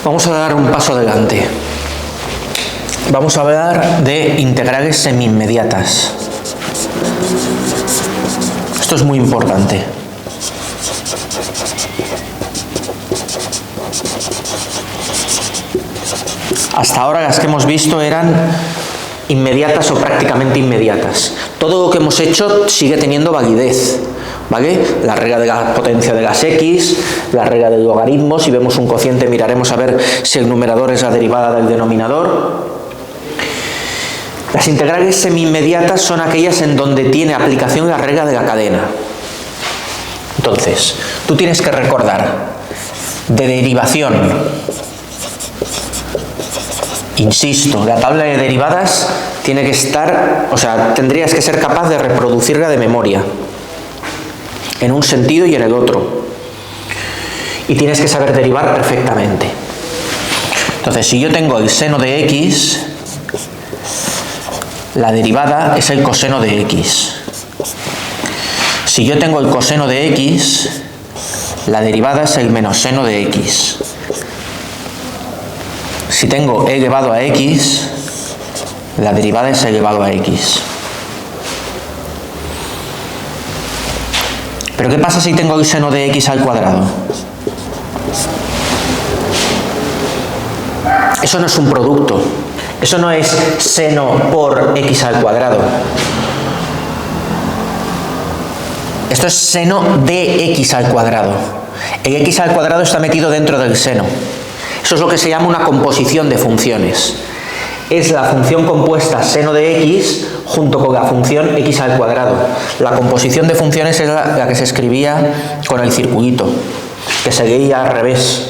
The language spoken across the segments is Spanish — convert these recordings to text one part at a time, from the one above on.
Vamos a dar un paso adelante. Vamos a hablar de integrales semi-inmediatas. Esto es muy importante. Hasta ahora las que hemos visto eran inmediatas o prácticamente inmediatas. Todo lo que hemos hecho sigue teniendo validez, ¿vale? La regla de la potencia de las x, la regla del logaritmo, si vemos un cociente miraremos a ver si el numerador es la derivada del denominador. Las integrales semi-inmediatas son aquellas en donde tiene aplicación la regla de la cadena. Entonces, tú tienes que recordar de derivación. Insisto, la tabla de derivadas tiene que estar, o sea, tendrías que ser capaz de reproducirla de memoria, en un sentido y en el otro. Y tienes que saber derivar perfectamente. Entonces, si yo tengo el seno de x, la derivada es el coseno de x. Si yo tengo el coseno de x, la derivada es el menos seno de x. Si tengo e elevado a x, la derivada es e elevado a x. ¿Pero qué pasa si tengo el seno de x al cuadrado? Eso no es un producto. Eso no es seno por x al cuadrado. Esto es seno de x al cuadrado. El x al cuadrado está metido dentro del seno. Eso es lo que se llama una composición de funciones. Es la función compuesta seno de x junto con la función x al cuadrado. La composición de funciones es la que se escribía con el circulito, que se leía al revés.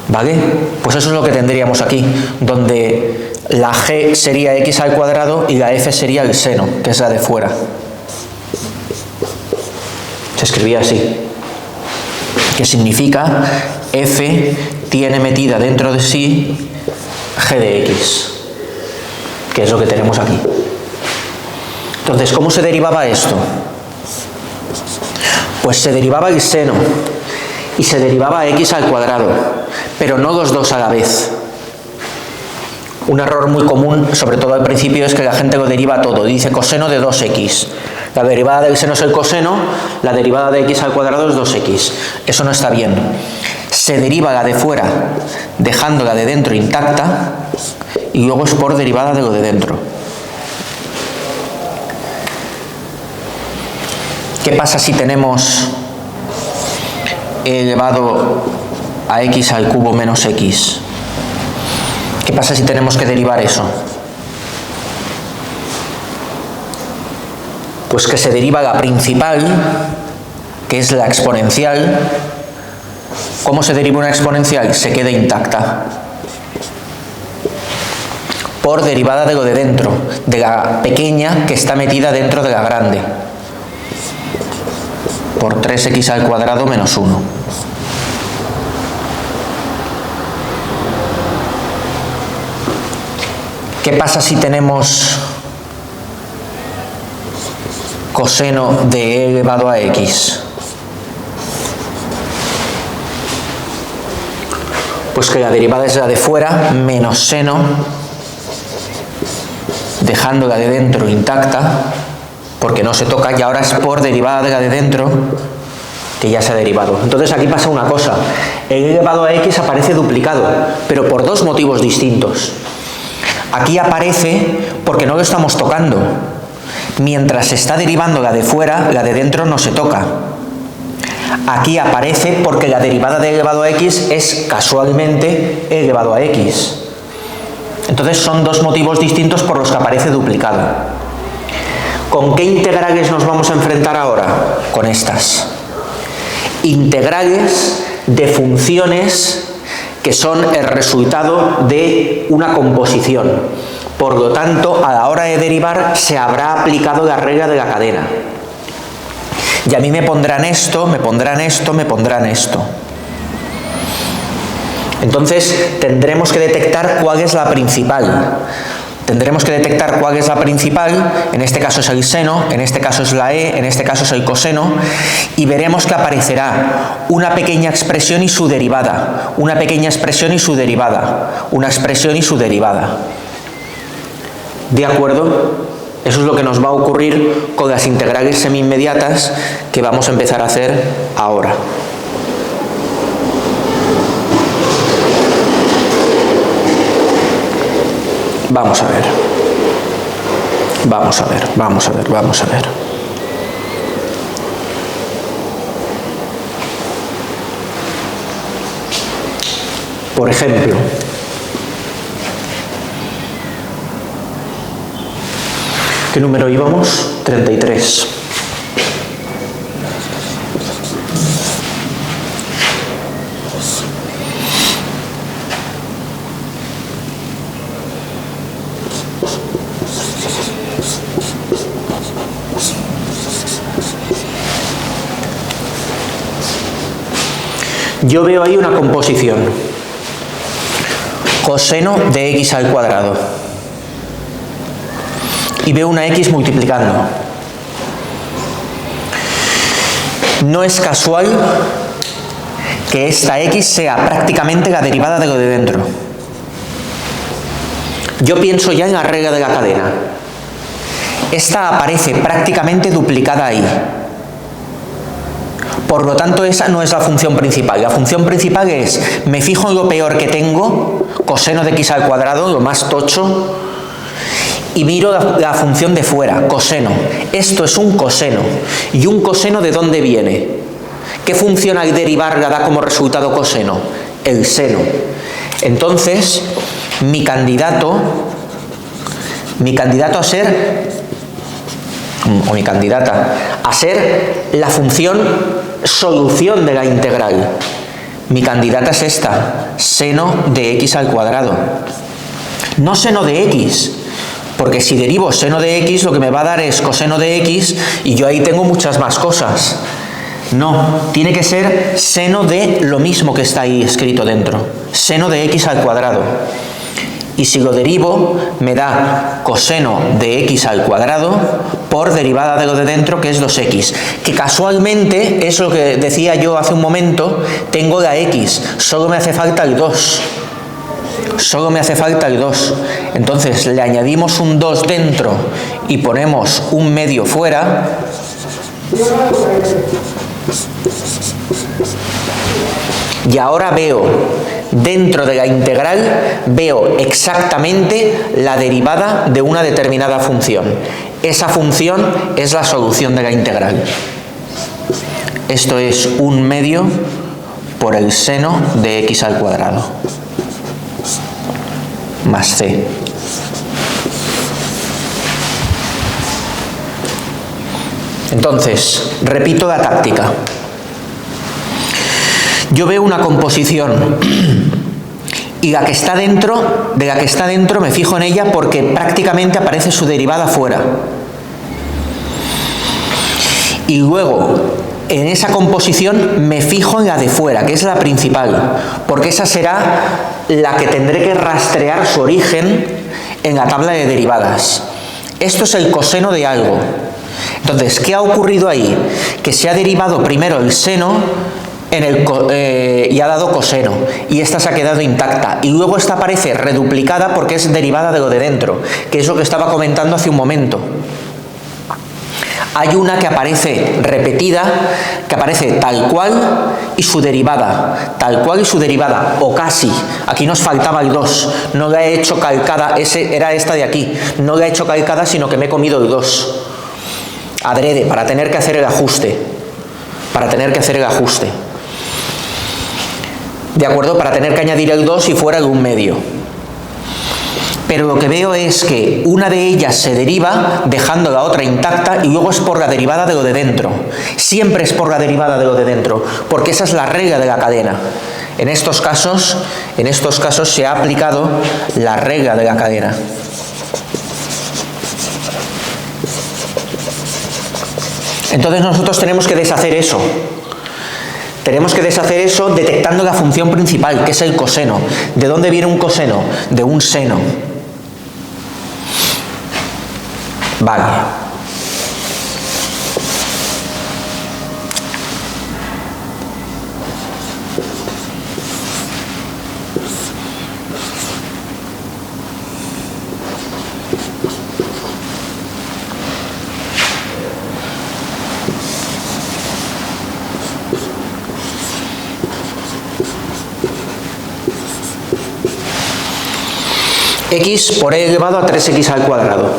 ¿Vale? Pues eso es lo que tendríamos aquí, donde la g sería x al cuadrado y la f sería el seno, que es la de fuera. Se escribía así. Que significa f tiene metida dentro de sí g de x, que es lo que tenemos aquí. Entonces, ¿cómo se derivaba esto? Pues se derivaba el seno y se derivaba x al cuadrado, pero no los dos a la vez. Un error muy común, sobre todo al principio, es que la gente lo deriva todo. Dice coseno de 2x. La derivada del seno es el coseno, la derivada de x al cuadrado es 2x. Eso no está bien. Se deriva la de fuera, dejando la de dentro intacta, y luego es por derivada de lo de dentro. ¿Qué pasa si tenemos e elevado a x al cubo menos x? ¿Qué pasa si tenemos que derivar eso? Pues que se deriva la principal, que es la exponencial. ¿Cómo se deriva una exponencial? Se queda intacta. Por derivada de lo de dentro, de la pequeña que está metida dentro de la grande. Por 3x al cuadrado menos 1. ¿Qué pasa si tenemos coseno de e elevado a x? Pues que la derivada es la de fuera menos seno, dejando la de dentro intacta, porque no se toca, y ahora es por derivada de la de dentro, que ya se ha derivado. Entonces aquí pasa una cosa, el e elevado a x aparece duplicado, pero por dos motivos distintos. Aquí aparece porque no lo estamos tocando. Mientras se está derivando la de fuera, la de dentro no se toca. Aquí aparece porque la derivada de e elevado a x es casualmente e elevado a x. Entonces son dos motivos distintos por los que aparece duplicado. ¿Con qué integrales nos vamos a enfrentar ahora? Con estas. Integrales de funciones que son el resultado de una composición. Por lo tanto, a la hora de derivar se habrá aplicado la regla de la cadena. Y a mí me pondrán esto, me pondrán esto, me pondrán esto. Entonces tendremos que detectar cuál es la principal. Tendremos que detectar cuál es la principal, en este caso es el seno, en este caso es la e, en este caso es el coseno, y veremos que aparecerá una pequeña expresión y su derivada, una pequeña expresión y su derivada, una expresión y su derivada. ¿De acuerdo? Eso es lo que nos va a ocurrir con las integrales semi-inmediatas que vamos a empezar a hacer ahora. Vamos a ver. Vamos a ver, vamos a ver, vamos a ver. Por ejemplo, ¿qué número íbamos? 33. Yo veo ahí una composición. Coseno de x al cuadrado. Y veo una x multiplicando. No es casual que esta x sea prácticamente la derivada de lo de dentro. Yo pienso ya en la regla de la cadena. Esta aparece prácticamente duplicada ahí. Por lo tanto, esa no es la función principal. La función principal es, me fijo en lo peor que tengo, coseno de x al cuadrado, lo más tocho, y miro la función de fuera, coseno. Esto es un coseno. ¿Y un coseno de dónde viene? ¿Qué función al derivarla da como resultado coseno? El seno. Entonces, mi candidato a ser, o mi candidata, a ser la función solución de la integral. Mi candidata es esta, seno de x al cuadrado. No seno de x, porque si derivo seno de x lo que me va a dar es coseno de x y yo ahí tengo muchas más cosas. No, tiene que ser seno de lo mismo que está ahí escrito dentro, seno de x al cuadrado. Y si lo derivo, me da coseno de x al cuadrado por derivada de lo de dentro, que es 2x. Que casualmente, es lo que decía yo hace un momento, tengo la x, solo me hace falta el 2. Solo me hace falta el 2. Entonces, le añadimos un 2 dentro y ponemos un medio fuera. Y ahora veo, dentro de la integral, veo exactamente la derivada de una determinada función. Esa función es la solución de la integral. Esto es un medio por el seno de x al cuadrado más c. Entonces, repito la táctica. Yo veo una composición y de la que está dentro me fijo en ella porque prácticamente aparece su derivada fuera. Y luego, en esa composición me fijo en la de fuera, que es la principal, porque esa será la que tendré que rastrear su origen en la tabla de derivadas. Esto es el coseno de algo. Entonces, ¿qué ha ocurrido ahí? Que se ha derivado primero el seno y ha dado coseno, y esta se ha quedado intacta, y luego esta aparece reduplicada porque es derivada de lo de dentro, que es lo que estaba comentando hace un momento. Hay una que aparece repetida, que aparece tal cual y su derivada, tal cual y su derivada, o casi. Aquí nos faltaba el 2, no la he hecho calcada, era esta de aquí, no la he hecho calcada, sino que me he comido el 2, adrede, para tener que hacer el ajuste, ¿de acuerdo? Para tener que añadir el 2 si fuera de un medio. Pero lo que veo es que una de ellas se deriva dejando la otra intacta y luego es por la derivada de lo de dentro. Siempre es por la derivada de lo de dentro, porque esa es la regla de la cadena. En estos casos se ha aplicado la regla de la cadena. Entonces nosotros tenemos que deshacer eso. Tenemos que deshacer eso detectando la función principal, que es el coseno. ¿De dónde viene un coseno? De un seno. Vale. X por e elevado a 3x al cuadrado.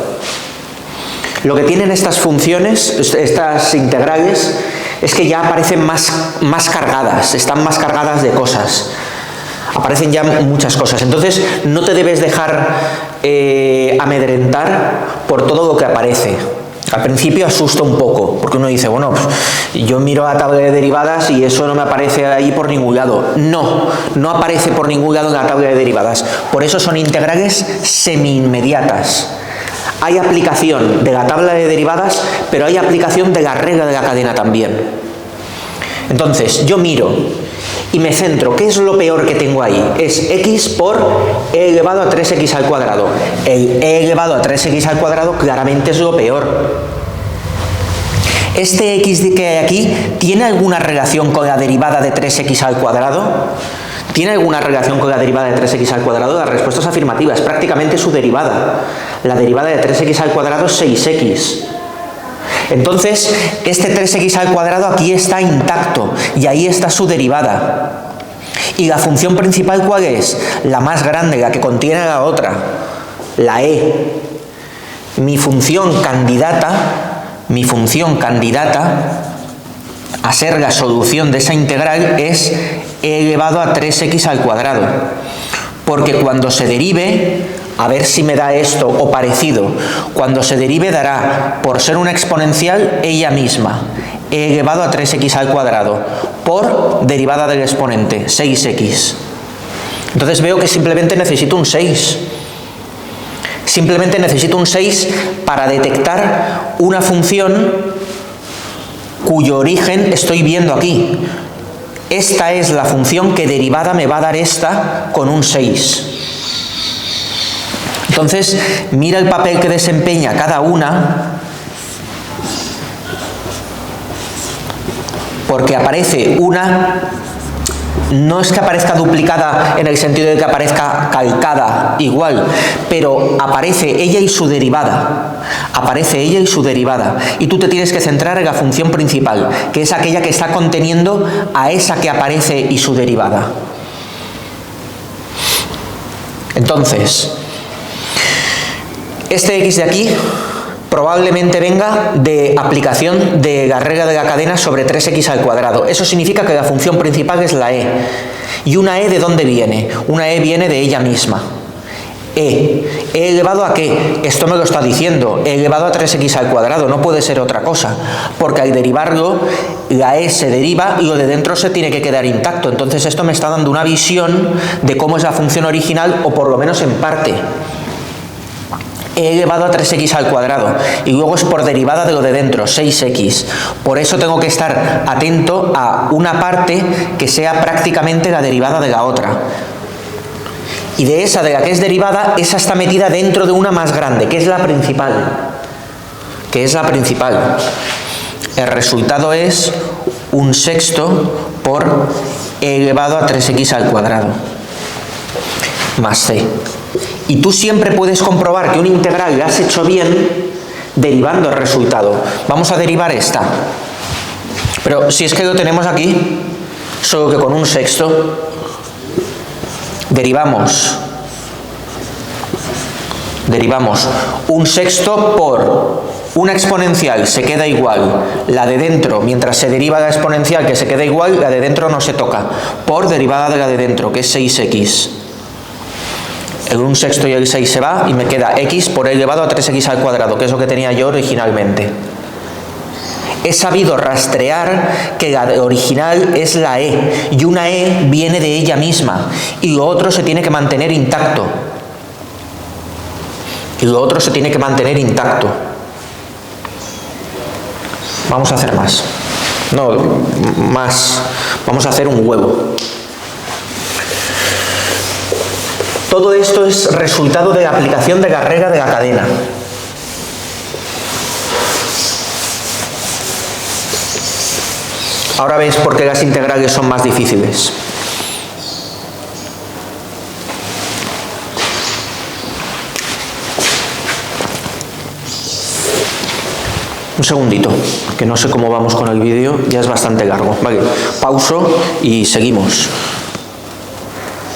Lo que tienen estas funciones, estas integrales, es que ya aparecen más cargadas, están más cargadas de cosas. Aparecen ya muchas cosas. Entonces, no te debes dejar amedrentar por todo lo que aparece. Al principio asusta un poco, porque uno dice, bueno, pues, yo miro la tabla de derivadas y eso no me aparece ahí por ningún lado. No, no aparece por ningún lado en la tabla de derivadas. Por eso son integrales semi-inmediatas. Hay aplicación de la tabla de derivadas, pero hay aplicación de la regla de la cadena también. Entonces, yo miro y me centro. ¿Qué es lo peor que tengo ahí? Es x por e elevado a 3x al cuadrado. El e elevado a 3x al cuadrado claramente es lo peor. ¿Este x que hay aquí tiene alguna relación con la derivada de 3x al cuadrado? ¿Tiene alguna relación con la derivada de 3x al cuadrado? La respuesta es afirmativa, es prácticamente su derivada. La derivada de 3x al cuadrado es 6x. Entonces, este 3x al cuadrado aquí está intacto y ahí está su derivada. ¿Y la función principal cuál es? La más grande, la que contiene la otra, la e. Mi función candidata a ser la solución de esa integral es e elevado a 3x al cuadrado. Porque cuando se derive, a ver si me da esto o parecido, cuando se derive dará, por ser una exponencial, ella misma, e elevado a 3x al cuadrado, por derivada del exponente, 6x. Entonces veo que simplemente necesito un 6. Simplemente necesito un 6 para detectar una función cuyo origen estoy viendo aquí. Esta es la función que derivada me va a dar esta con un 6. Entonces, mira el papel que desempeña cada una, porque aparece una, no es que aparezca duplicada en el sentido de que aparezca calcada igual, pero aparece ella y su derivada. Aparece ella y su derivada. Y tú te tienes que centrar en la función principal, que es aquella que está conteniendo a esa que aparece y su derivada. Entonces, este x de aquí probablemente venga de aplicación de la regla de la cadena sobre 3x al cuadrado. Eso significa que la función principal es la e. ¿Y una e de dónde viene? Una e viene de ella misma. ¿E elevado a qué? Esto me lo está diciendo. E elevado a 3x al cuadrado. No puede ser otra cosa. Porque al derivarlo, la e se deriva y lo de dentro se tiene que quedar intacto. Entonces esto me está dando una visión de cómo es la función original, o por lo menos en parte. E elevado a 3x al cuadrado, y luego es por derivada de lo de dentro, 6x. Por eso tengo que estar atento a una parte que sea prácticamente la derivada de la otra. Y de esa de la que es derivada, esa está metida dentro de una más grande, que es la principal. El resultado es un sexto por e elevado a 3x al cuadrado, más c. Y tú siempre puedes comprobar que una integral la has hecho bien derivando el resultado. Vamos a derivar esta. Pero si es que lo tenemos aquí, solo que con un sexto, derivamos un sexto por una exponencial, se queda igual, la de dentro, mientras se deriva la exponencial que se queda igual, la de dentro no se toca, por derivada de la de dentro, que es 6x. El 1 sexto y el 6 se va y me queda x por e elevado a 3x al cuadrado, que es lo que tenía yo originalmente. He sabido rastrear que la original es la e, y una e viene de ella misma, y lo otro se tiene que mantener intacto. Vamos a hacer más. Vamos a hacer un huevo. Todo esto es resultado de la aplicación de la regla de la cadena. Ahora ves por qué las integrales son más difíciles. Un segundito, que no sé cómo vamos con el vídeo, ya es bastante largo. Vale, pauso y seguimos.